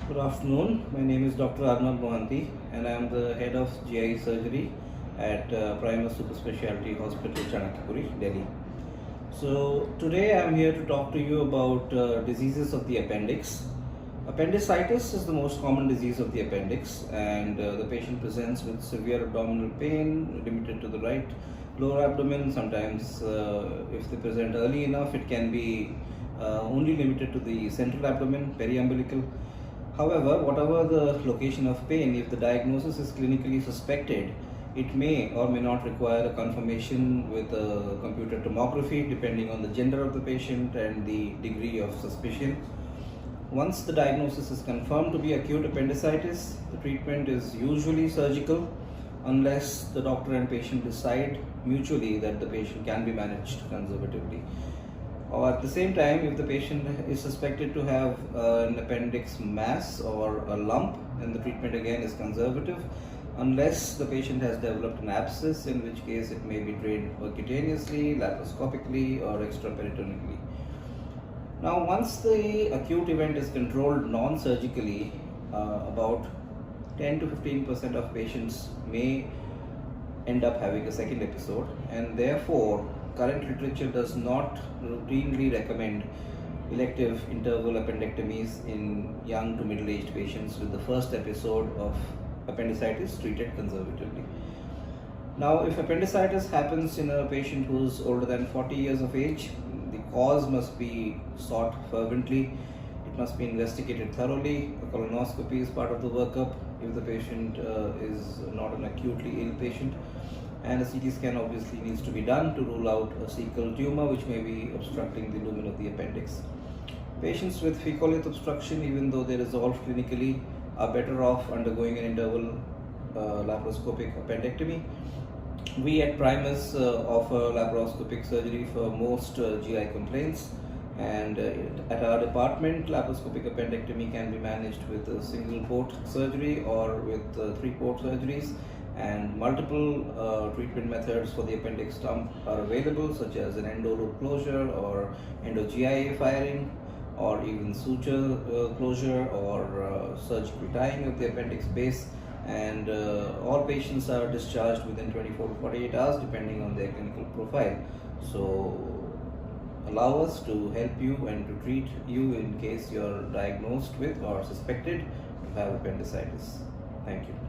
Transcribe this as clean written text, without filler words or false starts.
Good afternoon. My name is Dr. Arnab Mohanty and I am the head of GI surgery at Primus Specialty Hospital, Chanakapuri, Delhi. So today I am here to talk to you about diseases of the appendix. Appendicitis is the most common disease of the appendix, and the patient presents with severe abdominal pain limited to the right lower abdomen. Sometimes if they present early enough, it can be only limited to the central abdomen, periumbilical. However, whatever the location of pain, if the diagnosis is clinically suspected, it may or may not require a confirmation with a computer tomography depending on the gender of the patient and the degree of suspicion. Once the diagnosis is confirmed to be acute appendicitis, the treatment is usually surgical unless the doctor and patient decide mutually that the patient can be managed conservatively. Or at the same time, if the patient is suspected to have an appendix mass or a lump, then the treatment again is conservative unless the patient has developed an abscess, in which case it may be drained percutaneously, laparoscopically or extraperitoneally. Now, once the acute event is controlled non-surgically, about 10 to 15% of patients may end up having a second episode, and therefore current literature does not routinely recommend elective interval appendectomies in young to middle-aged patients with the first episode of appendicitis treated conservatively. Now, if appendicitis happens in a patient who is older than 40 years of age, the cause must be sought fervently. It must be investigated thoroughly. A colonoscopy is part of the workup if the patient is not an acutely ill patient, and a CT scan obviously needs to be done to rule out a cecal tumor which may be obstructing the lumen of the appendix. Patients with fecalith obstruction, even though they resolve clinically, are better off undergoing an interval laparoscopic appendectomy. We at Primus offer laparoscopic surgery for most GI complaints, and at our department, laparoscopic appendectomy can be managed with a single port surgery or with 3 port surgeries, and multiple treatment methods for the appendix stump are available, such as an endo-loop closure or endo-GIA firing, or even suture closure or surgical tying of the appendix base. And all patients are discharged within 24 to 48 hours depending on their clinical profile. So allow us to help you and to treat you in case you are diagnosed with or suspected to have appendicitis. Thank you.